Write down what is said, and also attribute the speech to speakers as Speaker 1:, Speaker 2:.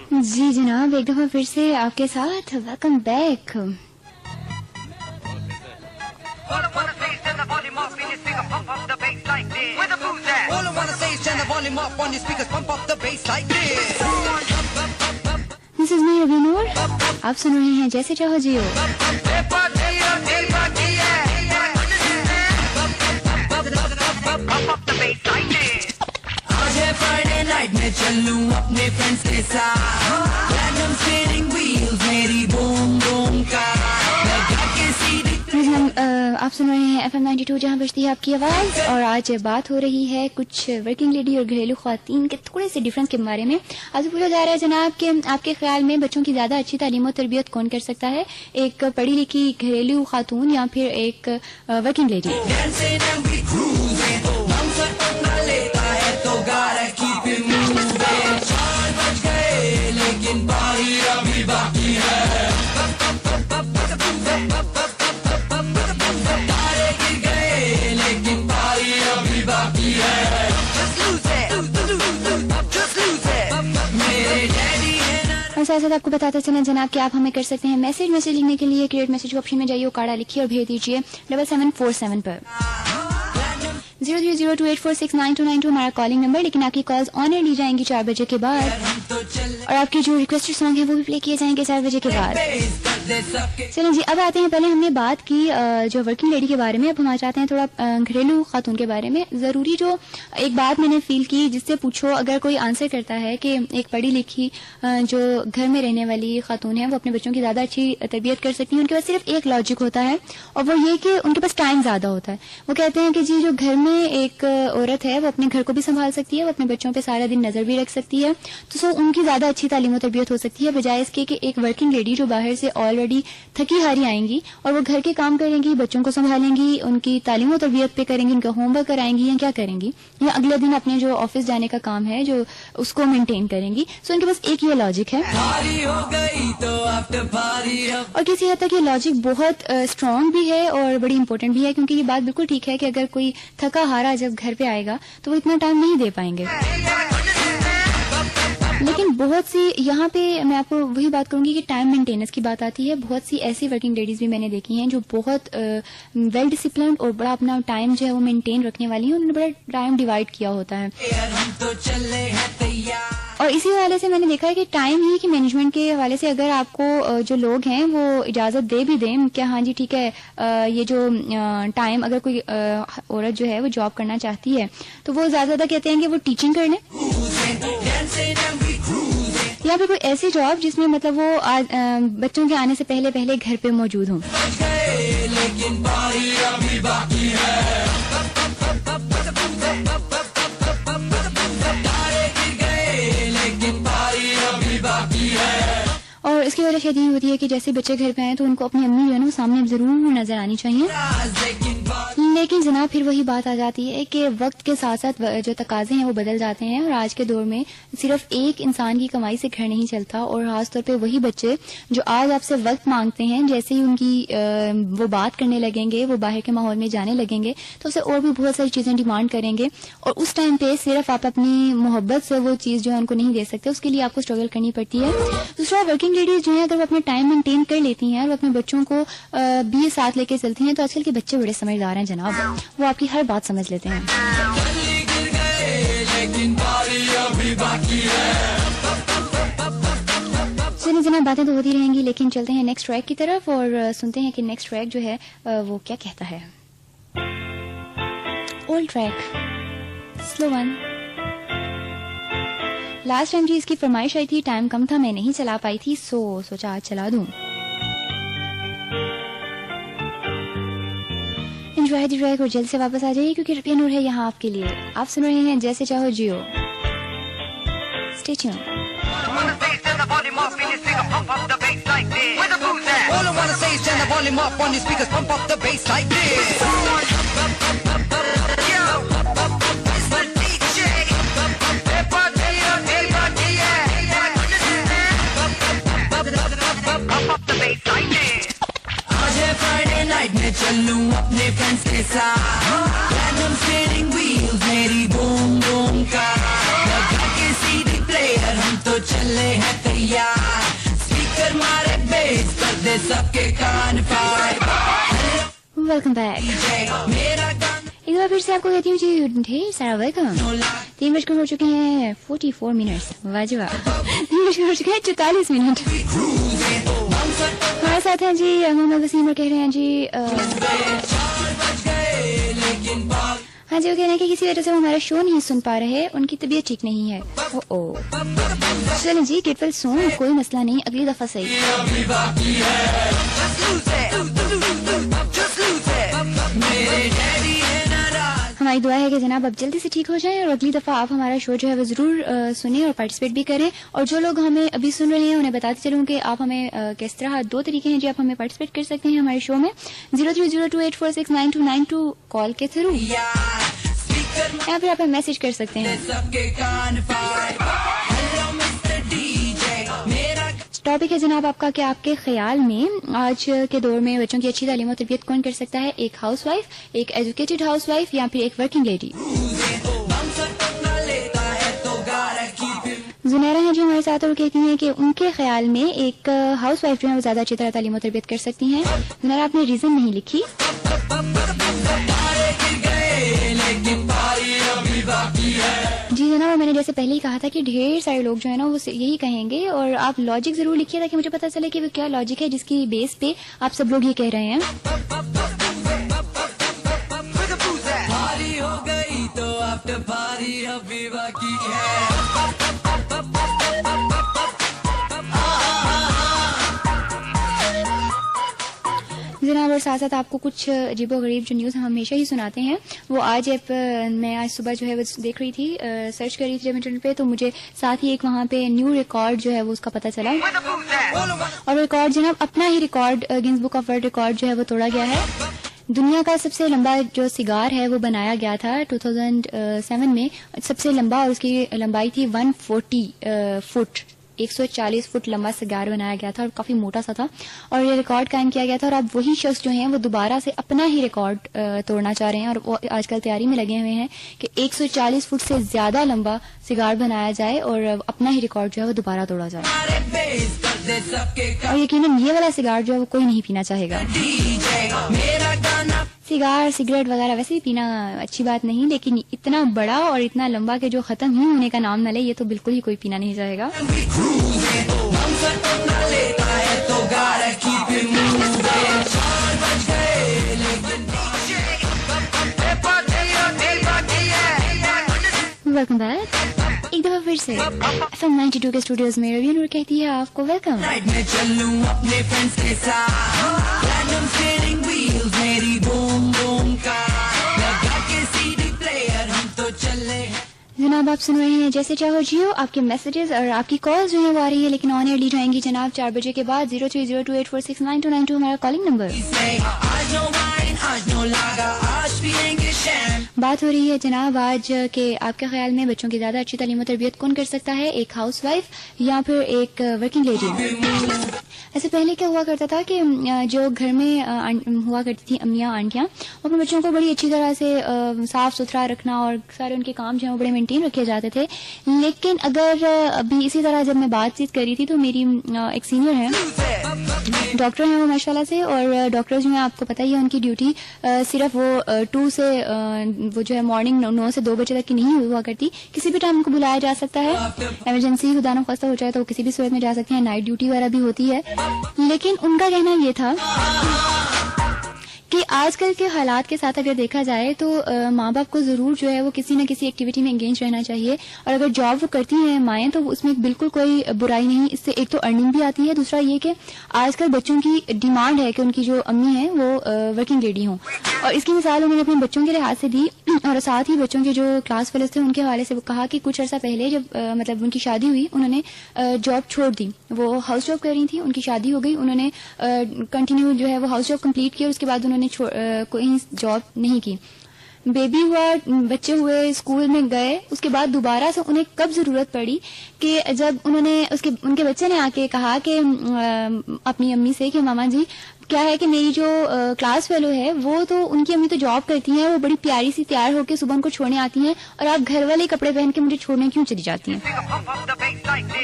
Speaker 1: जी जनाब, एक दफा फिर से आपके साथ welcome back. This is me Raveen Noor, आप सुन रहे हैं जैसे चाहो जियो।
Speaker 2: फ्राइडे नाइट में चलूं अपने फ्रेंड्स के साथ, रैंडम स्टीयरिंग व्हील्स मेरी बूम बूम का
Speaker 1: आप सुन रहे हैं FM 92 जहां बजती है आपकी आवाज। और आज बात हो रही है कुछ वर्किंग लेडी और घरेलू ख्वातीन के थोड़े से डिफरेंस के बारे में। आज पूछा जा रहा है जनाब कि आपके ख्याल में बच्चों की ज्यादा अच्छी तालीम और तरबियत कौन कर सकता है, एक पढ़ी लिखी घरेलू खातून या फिर एक वर्किंग लेडी?
Speaker 2: लेकिन बारी अभी बाकी है, तारे गिर गए लेकिन बारी अभी बाकी है।
Speaker 1: और साथ साथ आपको बताते चलें जनाब कि आप हमें कर सकते हैं मैसेज लिखने के लिए क्रिएट मैसेज ऑप्शन में जाइए, कार्ड लिखिए और भेज दीजिए 7747 पर। 03028469292 हमारा कॉलिंग नंबर, लेकिन आपकी कॉल्स ऑन एयर ली जाएंगी 4 बजे के बाद, और आपके जो रिक्वेस्टेड सॉन्ग है वो भी प्ले किए जाएंगे 4 बजे के बाद। चलें जी, अब आते हैं, पहले हमने बात की जो वर्किंग लेडी के बारे में, अब हम चाहते हैं थोड़ा घरेलू खातून के बारे में। जरूरी जो एक बात मैंने फील की, जिससे पूछो अगर कोई आंसर करता है कि एक पढ़ी लिखी जो घर में रहने वाली खातून है वो अपने बच्चों की ज्यादा अच्छी तरबियत कर सकती है, उनके पास सिर्फ एक लॉजिक होता है और वो ये कि उनके पास टाइम ज्यादा होता है। वो कहते हैं कि जी जो घर में एक औरत है वो अपने घर को भी संभाल सकती है, वो अपने बच्चों पे सारा दिन नजर भी रख सकती है, तो उनकी ज्यादा अच्छी तालीम और तरबियत हो सकती है, बजाय इसके कि एक वर्किंग लेडी जो बाहर से ऑलरेडी थकी हारी आएंगी और वो घर के काम करेंगी, बच्चों को संभालेंगी, उनकी तालीम और तरबियत पे करेंगी, उनका होमवर्क कराएंगी या क्या करेंगी, या अगले दिन अपने जो ऑफिस जाने का काम है जो उसको मेंटेन करेंगी। सो उनके पास एक ये लॉजिक है और किसी हद तक ये लॉजिक बहुत स्ट्रांग भी है और बड़ी इंपॉर्टेंट भी है, क्योंकि ये बात बिल्कुल ठीक है कि अगर कोई थका हारा जब घर पे आएगा तो वो इतना टाइम नहीं दे पाएंगे। लेकिन बहुत सी यहाँ पे मैं आपको वही बात करूंगी कि टाइम मेंटेनेंस की बात आती है। बहुत सी ऐसी वर्किंग लेडीज भी मैंने देखी हैं जो बहुत वेल डिसिप्लिन्ड और बड़ा अपना टाइम जो है वो मेंटेन रखने वाली हैं, उन्होंने बड़ा टाइम डिवाइड किया होता है। और इसी हवाले से मैंने देखा है कि टाइम ही की मैनेजमेंट के हवाले से अगर आपको जो लोग हैं वो इजाजत दे भी दें कि हाँ जी ठीक है, ये जो टाइम अगर कोई औरत जो है वो जॉब करना चाहती है तो वो ज्यादा कहते हैं कि वो टीचिंग कर लें, या फिर कोई ऐसी जॉब जिसमें मतलब वो बच्चों के आने से पहले पहले घर पे मौजूद हों।
Speaker 2: लेकिन बारी अभी बाकी है, तारे गिर गए लेकिन बारी अभी बाकी है।
Speaker 1: और इसकी वजह शायद ये होती है कि जैसे बच्चे घर पे आए तो उनको अपनी अम्मी जो है ना सामने जरूर नजर आनी चाहिए। लेकिन जनाब फिर वही बात आ जाती है कि वक्त के साथ साथ जो तकाजे हैं वो बदल जाते हैं, और आज के दौर में सिर्फ एक इंसान की कमाई से घर नहीं चलता। और खासतौर पे वही बच्चे जो आज आपसे वक्त मांगते हैं, जैसे ही उनकी वो बात करने लगेंगे, वो बाहर के माहौल में जाने लगेंगे तो उससे और भी बहुत सारी चीजें डिमांड करेंगे, और उस टाइम पे सिर्फ आप अपनी मोहब्बत से वो चीज जो है उनको नहीं दे सकते, उसके लिए आपको स्ट्रगल करनी पड़ती है। दूसरा, वर्किंग लेडीज जो है अगर वो अपने टाइम मेंटेन कर लेती हैं और वो अपने बच्चों को भी साथ लेके चलती हैं, तो आजकल के बच्चे बड़े समझदार हैं जनाब, वो आपकी हर बात समझ लेते हैं। चलिए जनाब, बातें तो होती रहेंगी, लेकिन चलते हैं नेक्स्ट ट्रैक की तरफ और सुनते हैं कि नेक्स्ट ट्रैक जो है वो क्या कहता है। Old track, slow one. Last time जी इसकी फरमाइश आई थी, टाइम कम था, मैं नहीं चला पाई थी, सोचा आज चला दूं। एंजॉय द ट्रैक और जल्द से वापस आ जाइए, क्योंकि रवीन नूर है यहाँ आपके लिए। आप सुन रहे हैं जैसे चाहो जियो। Stay tuned.
Speaker 2: All I wanna say is turn the volume up on your speakers, pump up the bass like this. Yo, it's the DJ. Hey, party, pump up the bass like this. आज है Friday night में चलूं अपने friends के साथ, random steering wheels मेरी boom boom का, लगा के CD player हम तो चले हैं तैयार। दे सबके कान फाड़।
Speaker 1: Welcome back.
Speaker 2: मेरा गाना
Speaker 1: एक बार फिर से आपको कहती हूँ जी ढेर सारा वेलकम। 3 हो चुके हैं 44 मिनट्स, वाजवा 3 हो चुके हैं 44 मिनट। हमारे साथ हैं जी मोहम्मद वसीम और कह रहे हैं जी हाँ जी, वो कह रहे हैं कि किसी वजह से वो हमारा शो नहीं सुन पा रहे, उनकी तबीयत ठीक नहीं है। ओ चलें जी, गेट वेल सून, कोई मसला नहीं, अगली दफा सही। हमारी दुआ है कि जनाब आप जल्दी से ठीक हो जाएं और अगली दफा आप हमारा शो जो है वो जरूर सुनें और पार्टिसिपेट भी करें। और जो लोग हमें अभी सुन रहे हैं उन्हें बताते चलूं कि आप हमें किस तरह 2 तरीके हैं जी आप हमें पार्टिसिपेट कर सकते हैं हमारे शो में 0302846992 कॉल के थ्रू, या फिर आप हमें मैसेज कर सकते हैं। टॉपिक है जनाब आपका कि आपके ख्याल में आज के दौर में बच्चों की अच्छी तालीम और तरबियत कौन कर सकता है, एक हाउसवाइफ, एक एजुकेटेड हाउसवाइफ या फिर एक वर्किंग लेडी। जुनैरा है जो हमारे साथ और कहती हैं कि उनके ख्याल में एक हाउसवाइफ जो है वो ज्यादा अच्छी तरह तालीम और तरबियत कर सकती हैं। जुनैरा आपने रीजन नहीं लिखी। जी जनाब, मैंने जैसे पहले ही कहा था कि ढेर सारे लोग जो है ना वो यही कहेंगे, और आप लॉजिक जरूर लिखिए ताकि मुझे पता चले कि वो क्या लॉजिक है जिसकी बेस पे आप सब लोग ये कह रहे हैं।
Speaker 2: भारी हो गई तो आफ्टर भारी अभी बाकी है।
Speaker 1: जनाब, और साथ साथ आपको कुछ अजीबो गरीब जो न्यूज़ हम हमेशा ही सुनाते हैं वो आज मैं आज सुबह जो है वो देख रही थी, सर्च कर रही थी जब इंटरनेट पे, तो मुझे साथ ही एक वहाँ पे न्यू रिकॉर्ड जो है वो उसका पता चला। और रिकॉर्ड जनाब अपना ही record Guinness book of world record जो है वो तोड़ा गया है। दुनिया का सबसे लंबा जो सिगार है वो बनाया गया था 2007 में, सबसे लंबा, और उसकी लंबाई थी 140 फुट, 140 फुट लंबा सिगार बनाया गया था और काफी मोटा सा था, और ये रिकॉर्ड कायम किया गया था। और अब वही शख्स जो हैं वो दोबारा से अपना ही रिकॉर्ड तोड़ना चाह रहे हैं, और वो आजकल तैयारी में लगे हुए हैं कि 140 फुट से ज्यादा लंबा सिगार बनाया जाए और अपना ही रिकॉर्ड जो है वो दोबारा तोड़ा जाए। और यकीनन ये वाला सिगार जो है वो कोई नहीं पीना चाहेगा। सिगार सिगरेट वगैरह वैसे भी पीना अच्छी बात नहीं, लेकिन इतना बड़ा और इतना लंबा कि जो खत्म ही होने का नाम न ले, ये तो बिल्कुल ही कोई पीना नहीं चाहेगा। वेलकम बैक एक दफा फिर से FM 92 के स्टूडियोज में रवि नूर कहती है आपको वेलकम।
Speaker 2: मैं चलूं अपने फ्रेंड्स के साथ, रैंडम स्टीयरिंग व्हील मेरी बूम बूम का, लगा के CD प्लेयर हम तो चले।
Speaker 1: जनाब, आप सुन रहे हैं जैसे चाहो जियो, आपके मैसेजेस और आपकी कॉल जो है वो आ रही है, लेकिन ऑन एयर ली जाएंगी जनाब 4 बजे के बाद। 030284699292 हमारा कॉलिंग नंबर। बात हो रही है जनाब आज के आपके ख्याल में बच्चों की ज्यादा अच्छी तालीम और तरबियत कौन कर सकता है, एक हाउसवाइफ या फिर एक वर्किंग लेडी। ऐसे पहले क्या हुआ करता था कि जो घर में हुआ करती थी अम्मियाँ आंटियाँ, वो अपने बच्चों को बड़ी अच्छी तरह से साफ सुथरा रखना और सारे उनके काम जो है वो बड़े मेंटेन रखे जाते थे। लेकिन अगर अभी इसी तरह जब मैं बातचीत कर रही थी तो मेरी एक सीनियर है, डॉक्टर हैं वो माशाल्लाह से, और डॉक्टर जो है आपको पता ही है उनकी ड्यूटी सिर्फ वो 2 से वो जो है मॉर्निंग 9 से 2 बजे तक की नहीं हुआ करती, किसी भी टाइम उनको बुलाया जा सकता है। इमरजेंसी खुदा न खास्ता हो जाए तो वो किसी भी सूरत में जा सकते हैं, नाइट ड्यूटी वगैरह भी होती है। लेकिन उनका कहना ये था कि आजकल के हालात के साथ अगर देखा जाए तो माँ बाप को जरूर जो है वो किसी न किसी एक्टिविटी में एंगेज रहना चाहिए, और अगर जॉब वो करती हैं माएँ तो उसमें बिल्कुल कोई बुराई नहीं, इससे एक तो अर्निंग भी आती है, दूसरा ये कि आजकल बच्चों की डिमांड है कि उनकी जो अम्मी है वो वर्किंग लेडी हों, और इसकी मिसाल उन्होंने अपने बच्चों के लिहाज से दी। और साथ ही बच्चों के जो क्लास फेलोज थे उनके हवाले से वो कहा कि कुछ अर्सा पहले जब मतलब उनकी शादी हुई, उन्होंने जॉब छोड़ दी, वो हाउस जॉब कर रही थी, उनकी शादी हो गई, उन्होंने कंटिन्यू जो है वो हाउस जॉब कंप्लीट किया, उसके बाद उन्होंने कोई जॉब नहीं की। बेबी हुआ, बच्चे हुए, स्कूल में गए, उसके बाद दोबारा से उन्हें कब जरूरत पड़ी कि जब उन्होंने उनके बच्चे ने आके कहा कि अपनी अम्मी से कि मामा जी क्या है कि मेरी जो क्लास फेलो है वो तो उनकी अम्मी तो जॉब करती हैं, वो बड़ी प्यारी सी तैयार होकर सुबह उनको छोड़ने आती हैं, और आप घर वाले कपड़े पहन के मुझे छोड़ने क्यों चली जाती हैं।